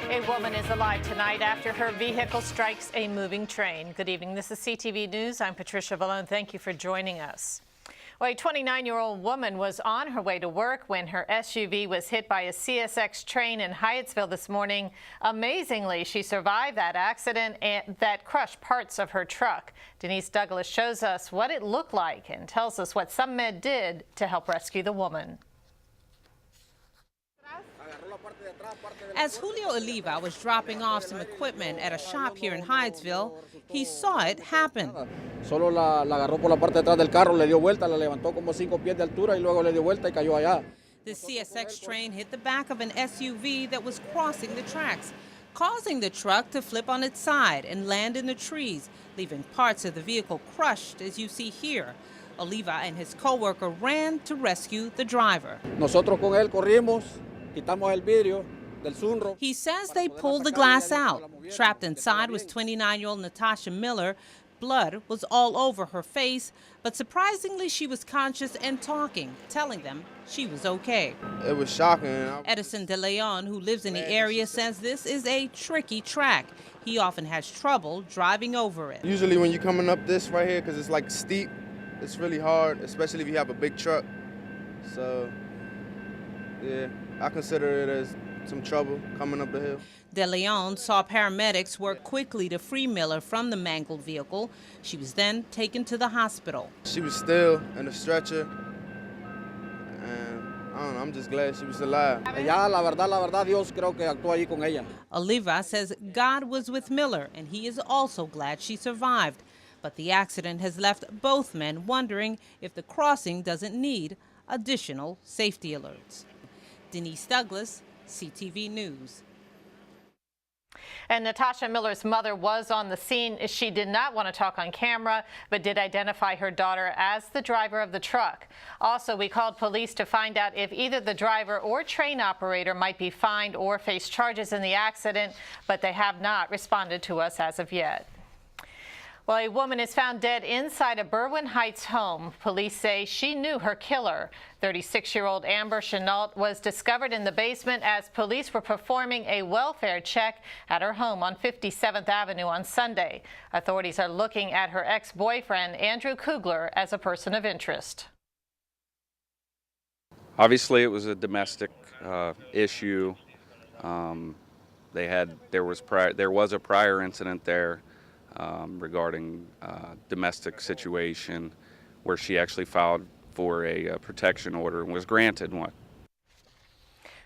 A woman is alive tonight after her vehicle strikes a moving train. Good evening. This is CTV News. I'm Patricia Vallone. Thank you for joining us. Well, a 29-year-old woman was on her way to work when her SUV was hit by a CSX train in Hyattsville this morning. Amazingly, she survived that accident that crushed parts of her truck. Denise Douglas shows us what it looked like and tells us what some men did to help rescue the woman. As Julio Oliva was dropping off some equipment at a shop here in Hyattsville, he saw it happen. Solo la agarró por la parte de atrás del carro, le dio vuelta, la levantó como 5 pies de altura y luego le dio vuelta y cayó allá. The CSX train hit the back of an SUV that was crossing the tracks, causing the truck to flip on its side and land in the trees, leaving parts of the vehicle crushed, as you see here. Oliva and his co-worker ran to rescue the driver. Nosotros con él corrimos, quitamos el vidrio. He says they pulled the glass out. Trapped inside was 29-year-old Natasha Miller. Blood was all over her face, but surprisingly she was conscious and talking, telling them she was okay. It was shocking. Edison De Leon, who lives in the area, says this is a tricky track. He often has trouble driving over it. Usually when you're coming up this right here, because it's like steep, it's really hard, especially if you have a big truck. So, yeah, I consider it as some trouble coming up the hill. De Leon saw paramedics work quickly to free Miller from the mangled vehicle. She was then taken to the hospital. She was still in a stretcher, and I don't know, I'm just glad she was alive. La verdad, Dios creo que actuó allí con ella. Oliva says God was with Miller, and he is also glad she survived. But the accident has left both men wondering if the crossing doesn't need additional safety alerts. Denise Douglas, CTV News. And Natasha Miller's mother was on the scene. She did not want to talk on camera, but did identify her daughter as the driver of the truck. Also, we called police to find out if either the driver or train operator might be fined or face charges in the accident, but they have not responded to us as of yet. Well, a woman is found dead inside a Berwyn Heights home. Police say she knew her killer. 36-year-old Amber Chenault was discovered in the basement as police were performing a welfare check at her home on 57th Avenue on Sunday. Authorities are looking at her ex-boyfriend, Andrew Kugler, as a person of interest. Obviously, it was a domestic issue. There was a prior incident there. Regarding domestic situation where she actually filed for a protection order and was granted one.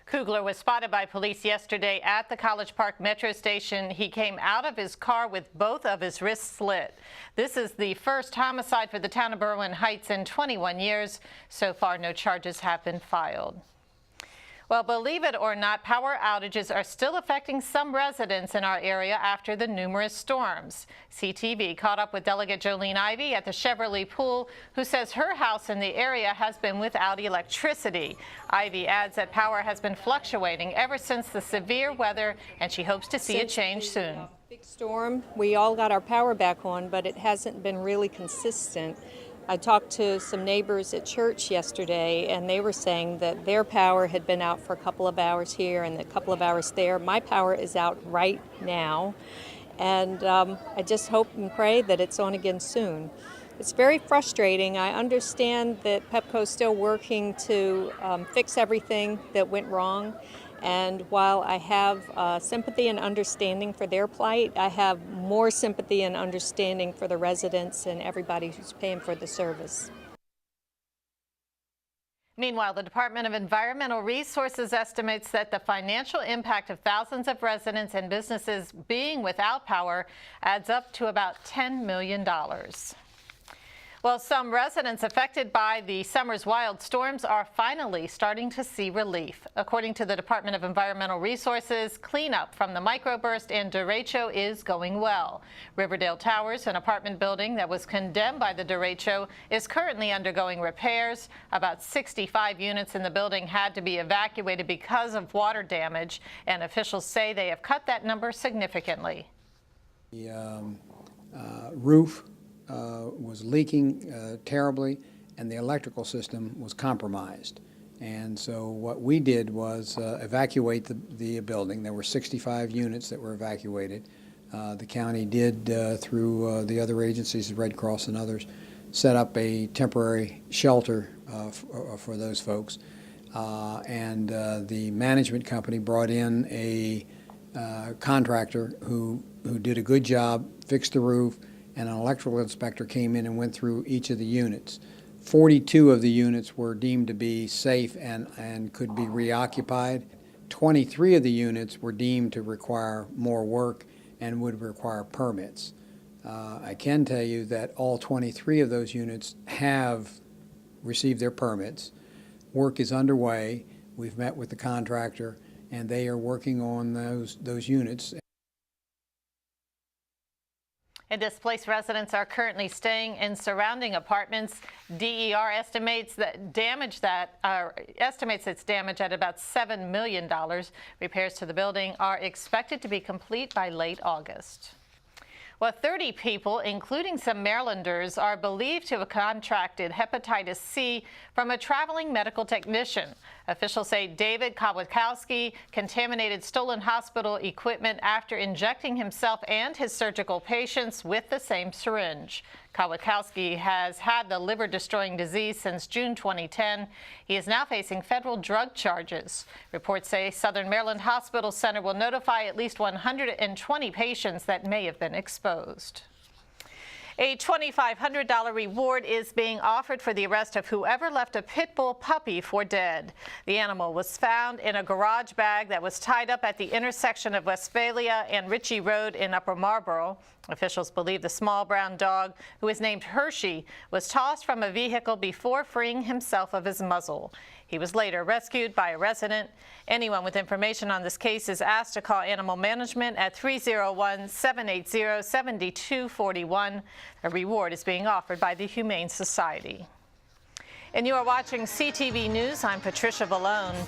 Kugler was spotted by police yesterday at the College Park Metro Station. He came out of his car with both of his wrists slit. This is the first homicide for the town of Berwyn Heights in 21 years. So far, no charges have been filed. Well, believe it or not, power outages are still affecting some residents in our area after the numerous storms. CTV caught up with Delegate Jolene Ivey at the Chevrolet Pool, who says her house in the area has been without electricity. Ivey adds that power has been fluctuating ever since the severe weather, and she hopes to see a change soon. Big storm, we all got our power back on, but it hasn't been really consistent. I talked to some neighbors at church yesterday, and they were saying that their power had been out for a couple of hours here and a couple of hours there. My power is out right now, and I just hope and pray that it's on again soon. It's very frustrating. I understand that Pepco's still working to fix everything that went wrong. And while I have sympathy and understanding for their plight, I have more sympathy and understanding for the residents and everybody who's paying for the service. Meanwhile, the Department of Environmental Resources estimates that the financial impact of thousands of residents and businesses being without power adds up to about $10 million. Well, some residents affected by the summer's wild storms are finally starting to see relief. According to the Department of Environmental Resources, cleanup from the microburst and derecho is going well. Riverdale Towers, an apartment building that was condemned by the derecho, is currently undergoing repairs. About 65 units in the building had to be evacuated because of water damage, and officials say they have cut that number significantly. The roof was leaking terribly, and the electrical system was compromised. And so what we did was evacuate the building. There were 65 units that were evacuated. The county did, through the other agencies, the Red Cross and others, set up a temporary shelter for those folks. And the management company brought in a contractor who did a good job, fixed the roof, and an electrical inspector came in and went through each of the units. 42 of the units were deemed to be safe and could be reoccupied. 23 of the units were deemed to require more work and would require permits. I can tell you that all 23 of those units have received their permits. Work is underway. We've met with the contractor, and they are working on those units. And displaced residents are currently staying in surrounding apartments. DER estimates its damage at about $7 million. Repairs to the building are expected to be complete by late August. Well, 30 people, including some Marylanders, are believed to have contracted hepatitis C from a traveling medical technician. Officials say David Kowalkowski contaminated stolen hospital equipment after injecting himself and his surgical patients with the same syringe. Kowalkowski has had the liver-destroying disease since June 2010. He is now facing federal drug charges. Reports say Southern Maryland Hospital Center will notify at least 120 patients that may have been exposed. A $2,500 reward is being offered for the arrest of whoever left a pit bull puppy for dead. The animal was found in a garage bag that was tied up at the intersection of Westphalia and Ritchie Road in Upper Marlboro. Officials believe the small brown dog, who is named Hershey, was tossed from a vehicle before freeing himself of his muzzle. He was later rescued by a resident. Anyone with information on this case is asked to call Animal Management at 301-780-7241. A reward is being offered by the Humane Society. And you are watching CTV News. I'm Patricia Vallone.